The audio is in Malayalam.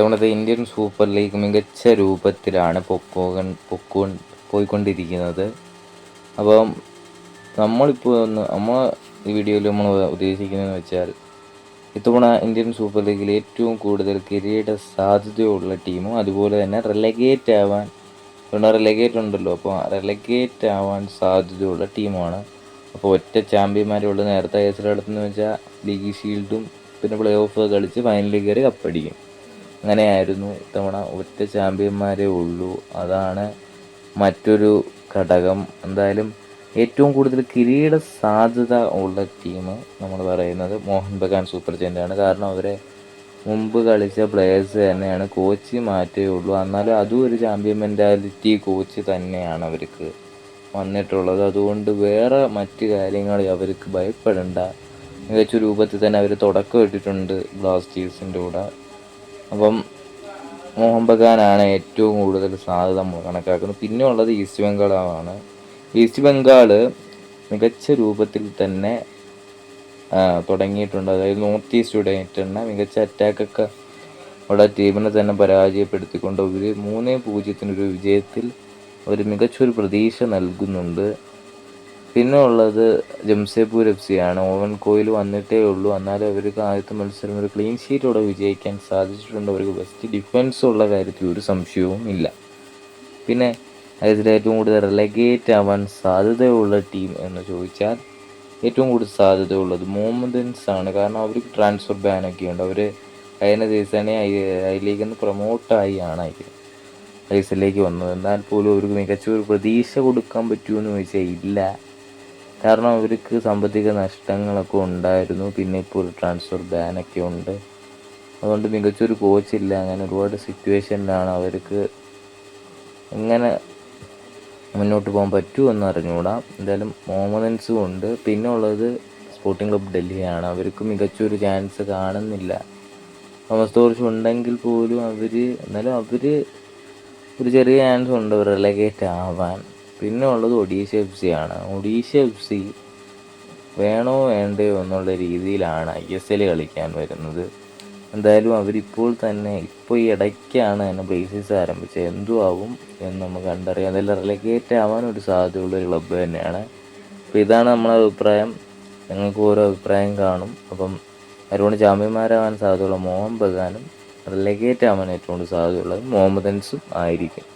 ഇത്തവണത്തെ ഇന്ത്യൻ സൂപ്പർ ലീഗ് മികച്ച രൂപത്തിലാണ് പോയിക്കൊണ്ടിരിക്കുന്നത്. അപ്പം നമ്മൾ ഈ വീഡിയോയിൽ നമ്മൾ ഉദ്ദേശിക്കുന്നതെന്ന് വെച്ചാൽ, ഇത്തവണ ഇന്ത്യൻ സൂപ്പർ ലീഗിൽ ഏറ്റവും കൂടുതൽ കിരീട സാധ്യതയുള്ള ടീമും അതുപോലെ തന്നെ റെലഗേറ്റ് ഉണ്ടല്ലോ, അപ്പോൾ റെലഗേറ്റ് ആവാൻ സാധ്യതയുള്ള ടീമാണ്. അപ്പോൾ ഒറ്റ ചാമ്പ്യന്മാരുള്ള നേരത്തെ കേസിലെടുത്തെന്ന് വെച്ചാൽ ലീഗ് ഷീൽഡും പിന്നെ പ്ലേ ഓഫ് കളിച്ച് ഫൈനലിൽ കയറി കപ്പടിക്കും. അങ്ങനെയായിരുന്നു. ഇത്തവണ ഒറ്റ ചാമ്പ്യന്മാരേ ഉള്ളൂ. അതാണ് മറ്റൊരു ഘടകം. എന്തായാലും ഏറ്റവും കൂടുതൽ കിരീട സാധ്യത ഉള്ള ടീം നമ്മൾ പറയുന്നത് മോഹൻ ബഗാൻ സൂപ്പർ ജയൻ്റാണ്. കാരണം അവരെ മുമ്പ് കളിച്ച പ്ലേയേഴ്സ് തന്നെയാണ്, കോച്ച് മാറ്റേ ഉള്ളൂ. എന്നാലും അതും ഒരു ചാമ്പ്യൻ മെൻറ്റാലിറ്റി കോച്ച് തന്നെയാണ് അവർക്ക് വന്നിട്ടുള്ളത്. അതുകൊണ്ട് വേറെ മറ്റ് കാര്യങ്ങൾ അവർക്ക് ഭയപ്പെടേണ്ട. മികച്ച രൂപത്തിൽ തന്നെ അവർ തുടക്കം ഇട്ടിട്ടുണ്ട് ബ്ലാസ്റ്റേഴ്സിൻ്റെ കൂടെ. അപ്പം മോഹൻ ബഗാനാണ് ഏറ്റവും കൂടുതൽ സാധ്യത നമ്മൾ കണക്കാക്കുന്നത്. പിന്നെ ഉള്ളത് ഈസ്റ്റ് ബംഗാളാണ്. ഈസ്റ്റ് ബംഗാൾ മികച്ച രൂപത്തിൽ തന്നെ തുടങ്ങിയിട്ടുണ്ട്. അതായത് നോർത്ത് ഈസ്റ്റ് യുണൈറ്റഡിനെ മികച്ച അറ്റാക്കൊക്കെ ഉള്ള ടീമിനെ തന്നെ പരാജയപ്പെടുത്തിക്കൊണ്ട് അവർ 3-0 വിജയത്തിൽ അവർ മികച്ചൊരു പ്രതീക്ഷ നൽകുന്നുണ്ട്. പിന്നെ ഉള്ളത് ജംഷഡ്പൂർ FC ആണ്. ഓവൻ കോയിൽ വന്നിട്ടേ ഉള്ളൂ. എന്നാലും അവർക്ക് ആദ്യത്തെ മത്സരം ഒരു ക്ലീൻ ഷീറ്റോടെ വിജയിക്കാൻ സാധിച്ചിട്ടുണ്ട്. അവർക്ക് ബെസ്റ്റ് ഡിഫൻസ് ഉള്ള കാര്യത്തിൽ ഒരു സംശയവും ഇല്ല. പിന്നെ അതിൽ ഏറ്റവും കൂടുതൽ റെലഗേറ്റ് ആവാൻ സാധ്യതയുള്ള ടീം എന്ന് ചോദിച്ചാൽ ഏറ്റവും കൂടുതൽ സാധ്യതയുള്ളത് മോഹമ്മദൻസ് ആണ്. കാരണം അവർക്ക് ട്രാൻസ്ഫർ ബാനൊക്കെ ഉണ്ട്. അവർ കഴിഞ്ഞ ദിവസമാണ് ഐ ലീഗിൽ നിന്ന് പ്രൊമോട്ടായി ആണ് ഐസിലേക്ക് വന്നത്. എന്നാൽ പോലും അവർക്ക് മികച്ച ഒരു പ്രതീക്ഷ കൊടുക്കാൻ പറ്റുമെന്ന് ചോദിച്ചാൽ ഇല്ല. കാരണം അവർക്ക് സാമ്പത്തിക നഷ്ടങ്ങളൊക്കെ ഉണ്ടായിരുന്നു. പിന്നെ ഇപ്പോൾ ഒരു ട്രാൻസ്ഫർ ബാനൊക്കെ ഉണ്ട്. അതുകൊണ്ട് മികച്ചൊരു കോച്ചില്ല. അങ്ങനെ ഒരുപാട് സിറ്റുവേഷനിലാണ്. അവർക്ക് എങ്ങനെ മുന്നോട്ട് പോകാൻ പറ്റുമെന്ന് അറിഞ്ഞുകൂടാ. എന്തായാലും മോഹമ്മദൻസും ഉണ്ട്. പിന്നെ ഉള്ളത് സ്പോർട്ടിംഗ് ക്ലബ്ബ് ഡൽഹിയാണ്. അവർക്ക് മികച്ചൊരു ചാൻസ് കാണുന്നില്ല. തോമസ് ടോർച്ച് ഉണ്ടെങ്കിൽ പോലും അവർ ഒരു ചെറിയ ചാൻസ് ഉണ്ട് റെലഗേറ്റ് ആവാൻ. പിന്നെ ഉള്ളത് ഒഡീഷ FC ആണ്. ഒഡീഷ FC വേണോ വേണ്ടയോ എന്നുള്ള രീതിയിലാണ് ISL കളിക്കാൻ വരുന്നത്. എന്തായാലും അവരിപ്പോൾ ഈ ഇടയ്ക്കാണ് തന്നെ പ്ലേസസ് ആരംഭിച്ചത്. എന്തു ആവും എന്ന് നമുക്ക് കണ്ടറിയാം. അതെല്ലാം റെലഗേറ്റ് ആവാൻ ഒരു സാധ്യതയുള്ളൊരു ക്ലബ്ബ് തന്നെയാണ്. അപ്പോൾ ഇതാണ് നമ്മളെ അഭിപ്രായം. നിങ്ങൾക്ക് ഓരോ അഭിപ്രായം കാണും. അപ്പം അതുകൊണ്ട് ചാമ്പ്യന്മാരാവാൻ സാധ്യതയുള്ള മോഹൻ ബഗാനും റെലഗേറ്റ് ആവാൻ ഏറ്റവും കൂടുതൽ സാധ്യതയുള്ളത് മോഹമ്മദൻസും ആയിരിക്കും.